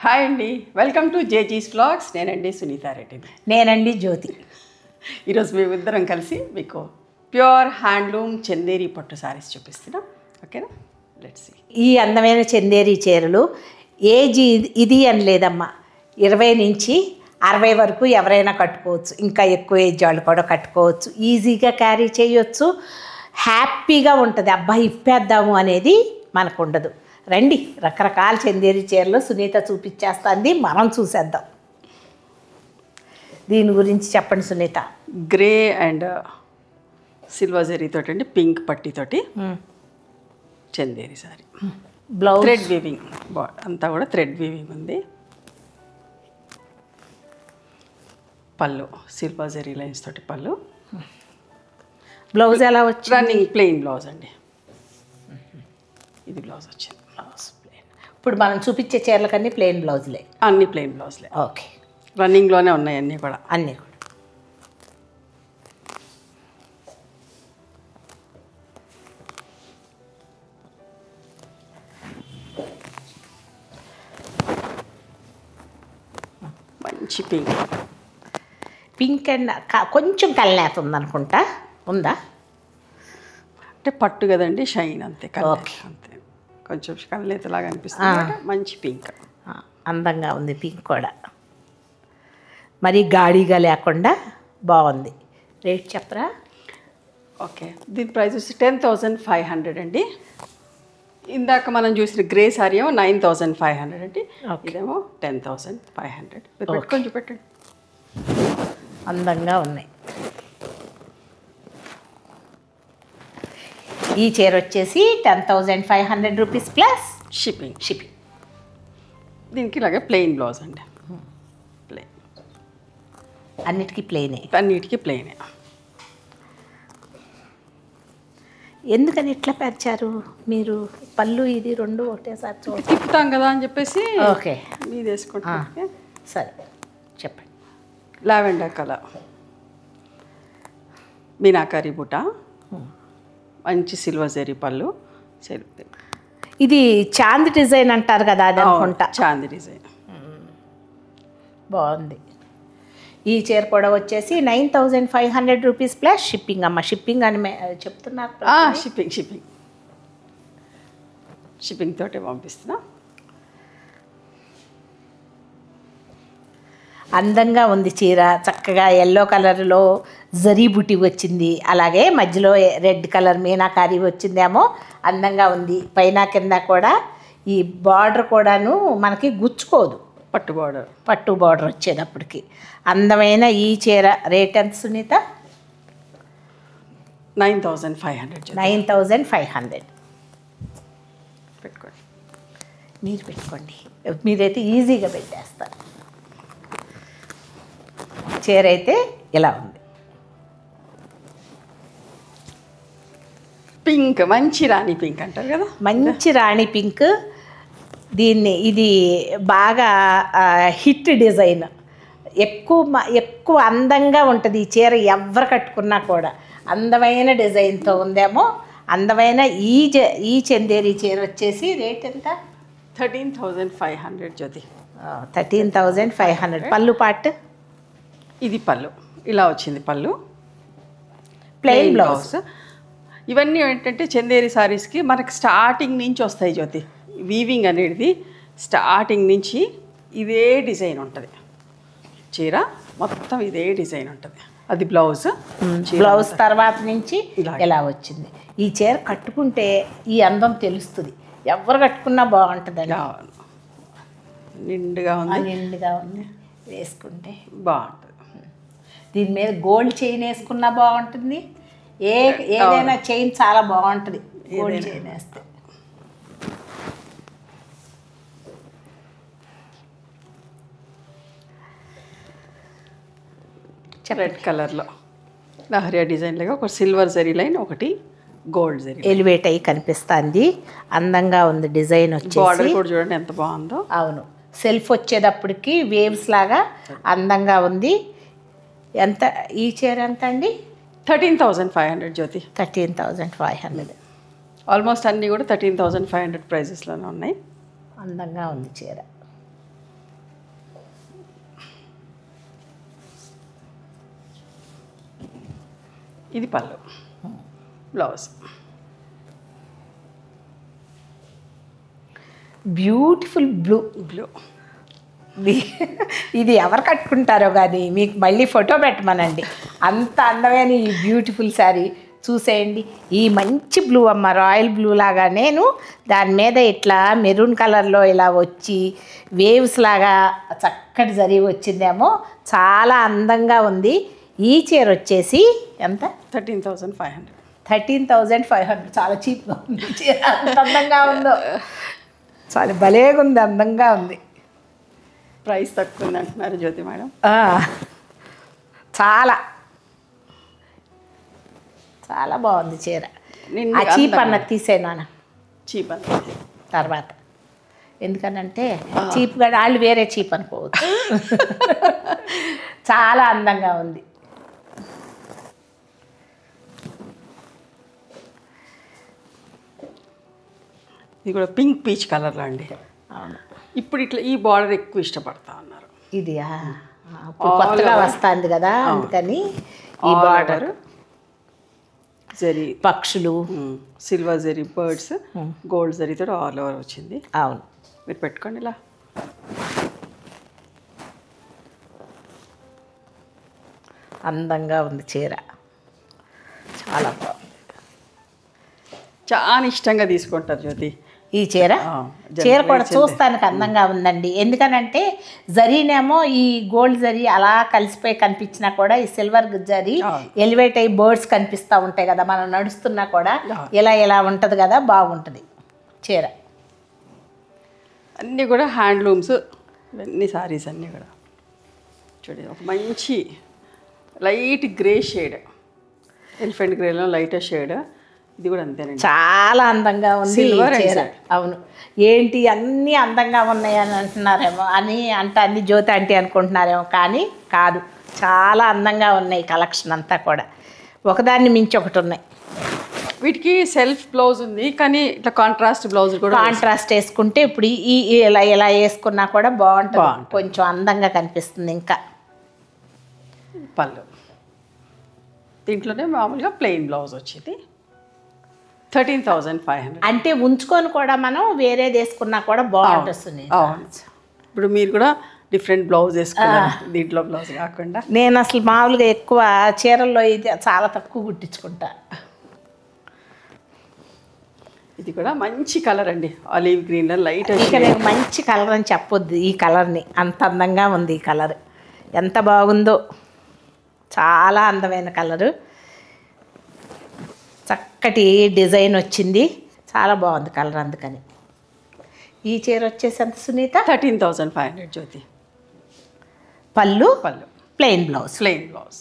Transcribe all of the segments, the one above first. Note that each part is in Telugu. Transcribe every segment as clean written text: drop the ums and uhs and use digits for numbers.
హాయ్ అండి, వెల్కమ్ టు జేజీస్ వ్లాగ్స్. నేనండి సునీతారెడ్డి. నేనండి జ్యోతి. ఈరోజు మేమిద్దరం కలిసి మీకు ప్యూర్ హ్యాండ్లూమ్ చందేరి పట్టు శారీస్ చూపిస్తున్నాం. ఓకేనా, లెట్స్ సీ. ఈ అందమైన చందేరి చీరలు ఏజ్ ఇది అని లేదమ్మా, 20 నుంచి 60 వరకు ఎవరైనా కట్టుకోవచ్చు. ఇంకా ఎక్కువ ఏజ్ వాళ్ళు కూడా కట్టుకోవచ్చు. ఈజీగా క్యారీ చేయొచ్చు, హ్యాపీగా ఉంటుంది. అబ్బాయి ఇప్పేద్దాము అనేది మనకు ఉండదు. రండి, రకరకాల చందేరి చీరలు సునీత చూపించేస్తుంది, మనం చూసేద్దాం. దీని గురించి చెప్పండి సునీత. గ్రే అండ్ సిల్వర్ జరీతోటి అండి, పింక్ పట్టీతోటి Chanderi sari. Blouse thread weaving, అంతా కూడా థ్రెడ్ వీవింగ్ ఉంది. పళ్ళు సిల్వర్ జరీ లైన్స్ తోటి పళ్ళు. బ్లౌజ్ ఎలా వచ్చింది? రన్నింగ్ ప్లెయిన్ బ్లౌజ్ అండి. ఇది బ్లౌజ్ వచ్చింది. Blouse plain. ఇప్పుడు మనం చూపించే చీరలకన్నీ ప్లెయిన్ బ్లౌజ్లే. అన్ని ప్లెయిన్ బ్లౌజ్లే. ఓకే, రన్నింగ్లోనే ఉన్నాయి అన్నీ కూడా. అన్నీ కూడా. మంచి పింక్. పింక్ అండ్ కొంచెం కళ్ళనేత ఉందనుకుంటా. ఉందా? అంటే పట్టు కదండి, షైన్ అంతే. ఓకే. అంతే, కొంచెం కళ్ళనేతలాగా అనిపిస్తుంది. మంచి పింక్, అందంగా ఉంది పింక్ కూడా. మరి గాడిగా లేకుండా బాగుంది. రేట్ చెప్పరా? ఓకే, దీని ప్రైస్ వచ్చి 10,500 అండి. ఇందాక మనం చూసిన గ్రే సారీ ఏమో 9,500 అండి. ఇదేమో 10,500. కొంచెం పెట్టండి. అందంగా ఉన్నాయి. ఈ చీర వచ్చేసి 10,500 రూపీస్ ప్లస్ షిప్పింగ్. షిప్పింగ్. దీనికి ఇలాగే ప్లెయిన్ బ్లౌజ్ అండి. ప్లెయిన్, అన్నిటికీ ప్లెయినే. అన్నిటికీ ప్లెయినే. ఎందుకని ఇట్లా పరిచారు మీరు? పళ్ళు ఇది రెండు ఒకటేసారి తిప్పుతాం కదా అని చెప్పేసి. ఓకే, మీది వేసుకుంటాం. సరే చెప్పండి. లావెండర్ కలర్, మీనాకరీ బుట్ట, మంచి సిల్వర్ జరీ పళ్ళు. ఇది చాంద్ డిజైన్ అంటారు కదా, అది అనుకుంటా. చాంద్ డిజైన్ బాగుంది. ఈ చీర కూడా వచ్చేసి 9,500 రూపీస్ ప్లస్ షిప్పింగ్. అమ్మ షిప్పింగ్ అని చెప్తున్నారు. షిప్పింగ్ తోటే పంపిస్తున్నా. అందంగా ఉంది చీర. చక్కగా ఎల్లో కలర్లో జరీ బుట్టి వచ్చింది, అలాగే మధ్యలో రెడ్ కలర్ మీనాకారి వచ్చిందేమో. అందంగా ఉంది. పైన కింద కూడా ఈ బార్డర్ కూడాను మనకి గుచ్చుకోదు. పట్టు బార్డర్ వచ్చేటప్పటికి అందమైన ఈ చీర రేట్ ఎంత సునీత? 9,500. 9,500. పెట్టుకోండి. మీరు పెట్టుకోండి, మీరైతే ఈజీగా పెట్టేస్తారు. చీర అయితే ఇలా ఉంది. పింక్, మంచి రాణి పింక్ అంటారు కదా. మంచి రాణి పింక్. ఇది బాగా హిట్ డిజైన్. ఎక్కువ అందంగా ఉంటుంది ఈ చీర. ఎవరు కట్టుకున్నా కూడా అందమైన డిజైన్తో ఉందేమో. అందమైన ఈ చందేరి చీర వచ్చేసి రేట్ ఎంత? 13,500 జ్యోతి. 13,500. పళ్ళు పాట్. ఇది పళ్ళు ఇలా వచ్చింది. పళ్ళు ప్లెయిన్ బ్లౌజ్. ఇవన్నీ ఏంటంటే చందేరి సారీస్కి మనకి స్టార్టింగ్ నుంచి వస్తాయి జ్యోతి. వీవింగ్ అనేది స్టార్టింగ్ నుంచి ఇదే డిజైన్ ఉంటుంది. చీర మొత్తం ఇదే డిజైన్ ఉంటుంది. అది బ్లౌజ్. బ్లౌజ్ తర్వాత నుంచి ఎలా వచ్చింది. ఈ చీర కట్టుకుంటే ఈ అందం తెలుస్తుంది. ఎవరు కట్టుకున్నా బాగుంటుందండి. నిండుగా ఉంది వేసుకుంటే బాగుంటుంది. దీని మీద గోల్డ్ చైన్ వేసుకున్నా బాగుంటుంది. ఏదైనా చైన్ చాలా బాగుంటుంది గోల్డ్ చైన్ వేస్తే. రెడ్ కలర్లో లహరియా డిజైన్ లాగా ఒక సిల్వర్ జరీ లైన్, ఒకటి గోల్డ్ జరీ ఎలివేట్ అయ్యి కనిపిస్తుంది. అందంగా ఉంది డిజైన్ వచ్చి. బార్డర్ కూడా చూడండి ఎంత బాగుందో. అవును, సెల్ఫ్ వచ్చేటప్పటికి వేవ్స్ లాగా అందంగా ఉంది. ఎంత ఈ చీర ఎంత అండి? 13,500 జ్యోతి. 13,500. ఆల్మోస్ట్ అన్నీ కూడా 13,500 ప్రైజెస్లోనే ఉన్నాయి. అందంగా ఉంది చీర. ఇది పళ్ళు, బ్లౌజ్. Beautiful blue. బ్లూ ఇది ఎవరు కట్టుకుంటారో కానీ మీకు మళ్ళీ ఫోటో పెట్టమనండి. అంత అందమైన ఈ బ్యూటిఫుల్ శారీ చూసేయండి. ఈ మంచి బ్లూ అమ్మ, రాయల్ బ్లూ లాగా నేను దాని మీద ఇట్లా మెరూన్ కలర్లో ఇలా వచ్చి వేవ్స్ లాగా చక్కటి జరిగి వచ్చిందేమో, చాలా అందంగా ఉంది. ఈ చీర వచ్చేసి ఎంత? 13,500. 13,500. చాలా చీప్గా ఉంది చీర, అంత అందంగా ఉందో. చాలా భలేగా ఉంది, అందంగా ఉంది. ప్రైస్ తక్కువ ఉంది అంటున్నారు జ్యోతి మేడం. చాలా చాలా బాగుంది చీర. ఆ చీప్ అన్నది తీసేనాను చీప్ అంత తర్వాత, ఎందుకనంటే చీప్గా వాళ్ళు వేరే చీప్ అనుకోవచ్చు. చాలా అందంగా ఉంది. ఇది కూడా పింక్ పీచ్ కలర్లో అండి. అవును. ఇప్పుడు ఇట్లా ఈ బార్డర్ ఎక్కువ ఇష్టపడతా ఉన్నారు. ఇది కొత్తగా వస్తుంది కదా, అందుకని ఈ బార్డర్ జరీ పక్షులు, సిల్వర్ జరీ బర్డ్స్, గోల్డ్ జరీతో ఆల్ ఓవర్ వచ్చింది. అవును. మీరు పెట్టుకోండి ఇలా. అందంగా ఉంది చీర, చాలా బాగుంది. చాలా ఇష్టంగా తీసుకుంటారు జ్యోతి ఈ చీర. చీర కూడా చూస్తానికి అందంగా ఉందండి. ఎందుకనంటే జరీనేమో ఈ గోల్డ్ జరీ అలా కలిసిపోయి కనిపించినా కూడా ఈ సిల్వర్ జరీ ఎలివేట్ అయ్యి బర్డ్స్ కనిపిస్తూ ఉంటాయి కదా, మనం నడుస్తున్నా కూడా ఇలా ఇలా ఉంటుంది కదా, బాగుంటుంది చీర. అన్నీ కూడా హ్యాండ్లూమ్స్, ఇవన్నీ సారీస్ అన్నీ కూడా చూడండి. ఒక మంచి లైట్ గ్రే షేడ్, ఎలిఫెంట్ గ్రేలో లైటర్ షేడ్. ఇది కూడా అంతేనండి, చాలా అందంగా ఉంది సిల్వర్ చీర. అవును. ఏంటి అన్నీ అందంగా ఉన్నాయి అని అంటున్నారేమో, అన్ని జ్యోతి అంటే అనుకుంటున్నారేమో, కానీ కాదు, చాలా అందంగా ఉన్నాయి. కలెక్షన్ అంతా కూడా ఒకదాన్ని మించి ఒకటి ఉన్నాయి. వీటికి సెల్ఫ్ బ్లౌజ్ ఉంది, కానీ ఇట్లా కాంట్రాస్ట్ బ్లౌజ్ కూడా కాంట్రాస్ట్ వేసుకుంటే ఇప్పుడు ఈ ఇలా ఇలా వేసుకున్నా కూడా బాగుంటుంది, కొంచెం అందంగా కనిపిస్తుంది. ఇంకా పళ్ళు, దీంట్లోనే మామూలుగా ప్లెయిన్ బ్లౌజ్ వచ్చేది. 13,500. అంటే ఉంచుకొని కూడా మనం వేరేది వేసుకున్నా కూడా బాగుంటుంది. ఇప్పుడు మీరు కూడా డిఫరెంట్ బ్లౌజ్ వేసుకున్నారు, దీంట్లో బ్లౌజ్ కాకుండా. నేను అసలు మామూలుగా ఎక్కువ చీరల్లో ఇది చాలా తక్కువ కుట్టించుకుంటా. ఇది కూడా మంచి కలర్ అండి, ఆలివ్ గ్రీన్ లైట్. ఇక నేను మంచి కలర్ అని చెప్పొద్దు, ఈ కలర్ని అంత అందంగా ఉంది. ఈ కలర్ ఎంత బాగుందో, చాలా అందమైన కలరు, చక్కటి డిజైన్ వచ్చింది, చాలా బాగుంది కలర్. అందుకని ఈ చీర వచ్చేసి ఎంత సునీత? 13,500 జ్యోతి. పళ్ళు పళ్ళు ప్లెయిన్ బ్లౌజ్.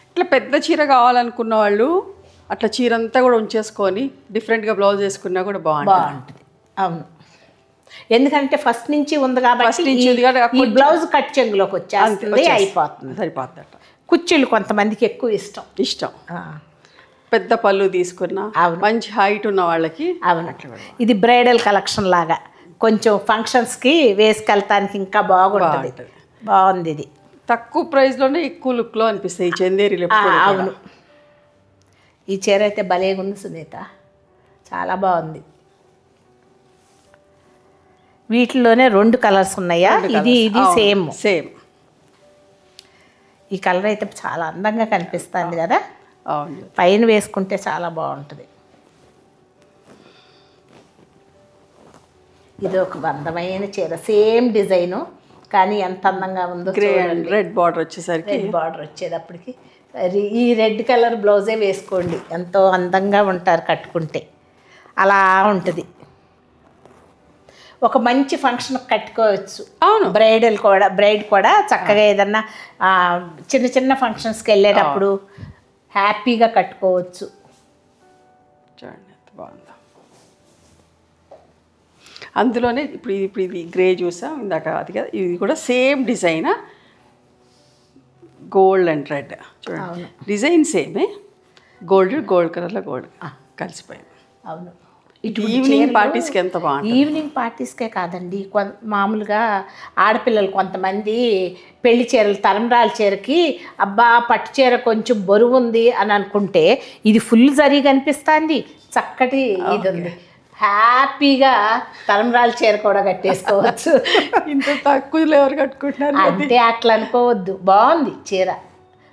ఇట్లా పెద్ద చీర కావాలనుకున్న వాళ్ళు అట్లా చీర అంతా కూడా ఉంచేసుకొని డిఫరెంట్గా బ్లౌజ్ వేసుకున్నా కూడా బాగుంటుంది. అవును. ఎందుకంటే ఫస్ట్ నుంచి ఉంది కాబట్టి ఈ బ్లౌజ్ కట్ చెంగులోకి వచ్చేస్తుంది, అయిపోతుంది, సరిపోతుందట. కుర్చీలు కొంతమందికి ఎక్కువ ఇష్టం. పెద్ద పళ్ళు తీసుకున్నా మంచి హైట్ ఉన్న వాళ్ళకి. అవును. ఇది బ్రైడల్ కలెక్షన్ లాగా కొంచెం ఫంక్షన్స్కి వేసుకెళ్తానికి ఇంకా బాగుంటుంది. బాగుంది. ఇది తక్కువ ప్రైస్లోనే ఎక్కువ లుక్లో అనిపిస్తాయి ఈ చందేరీలు. అవును. ఈ చీర అయితే భలేగా ఉంది సునీత, చాలా బాగుంది. వీటిలోనే 2 కలర్స్ ఉన్నాయా? ఇది సేమ్. ఈ కలర్ అయితే చాలా అందంగా కనిపిస్తుంది కదా, పైన వేసుకుంటే చాలా బాగుంటుంది. ఇది ఒక అందమైన చీర, సేమ్ డిజైను, కానీ ఎంత అందంగా ఉందో. రెడ్ బార్డర్ వచ్చేసరికి, రెడ్ బార్డర్ వచ్చేటప్పటికి ఈ రెడ్ కలర్ బ్లౌజే వేసుకోండి, ఎంతో అందంగా ఉంటారు కట్టుకుంటే. అలా ఉంటుంది. ఒక మంచి ఫంక్షన్ కట్టుకోవచ్చు. అవును. బ్రైడ్ కూడా చక్కగా ఏదన్నా చిన్న చిన్న ఫంక్షన్స్కి వెళ్ళేటప్పుడు హ్యాపీగా కట్టుకోవచ్చు. చూడండి ఎంత బాగుందో. అందులోనే ఇప్పుడు ఇది గ్రే చూసాం ఇందాక, అది కదా, ఇది కూడా same design, gold and red. చూడండి డిజైన్ సేమే, గోల్డ్ కలర్లో గోల్డ్ కలిసిపోయింది. అవును. ఈవినింగ్ పార్టీస్కి ఎంత బాగుంటుంది. ఈవినింగ్ పార్టీస్కే కాదండి, మామూలుగా ఆడపిల్లలు కొంతమంది పెళ్లి చీరలు, తలంబ్రాల చీరకి అబ్బా పట్టు చీర కొంచెం బరువు ఉంది అని అనుకుంటే ఇది ఫుల్ జరీ కనిపిస్తుంది, చక్కటి ఇది ఉంది, హ్యాపీగా తలంబ్రాల చీర కూడా కట్టేసుకోవచ్చు. ఇంత తక్కువలో ఎవరు కట్టుకుంటున్నారు? అంటే అట్లా అనుకోవద్దు, బాగుంది చీర.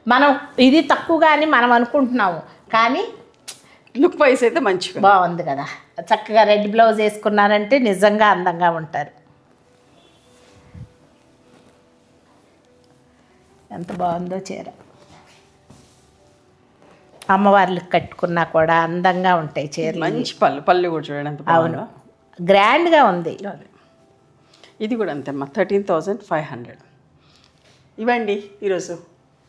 మనం ఇది తక్కువగా అని మనం అనుకుంటున్నాము, కానీ లుక్ వైస్ అయితే మంచిగా బాగుంది కదా. చక్కగా రెడ్ బ్లౌజ్ వేసుకున్నారంటే నిజంగా అందంగా ఉంటారు. ఎంత బాగుందో చీర. అమ్మవార్లకు కట్టుకున్నా కూడా అందంగా ఉంటాయి చీరలు. మంచి పళ్ళు కూడా చూడండి ఎంత బాగుందో. గ్రాండ్గా ఉంది. ఇది కూడా అంతేమ్మా, 13,500. ఇవ్వండి ఈరోజు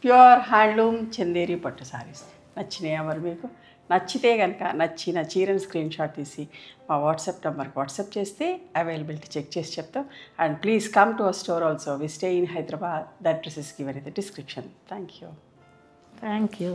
ప్యూర్ హ్యాండ్లూమ్ చందేరి పట్టు సారీస్. నచ్చినాయా మరి మీకు? నచ్చితే కనుక నచ్చిన చీరని స్క్రీన్ షాట్ తీసి మా వాట్సాప్ నెంబర్కి వాట్సాప్ చేస్తే అవైలబిలిటీ చెక్ చేసి చెప్తాం. And please come to our store also. We stay in Hyderabad. That address is given in the description. Thank you.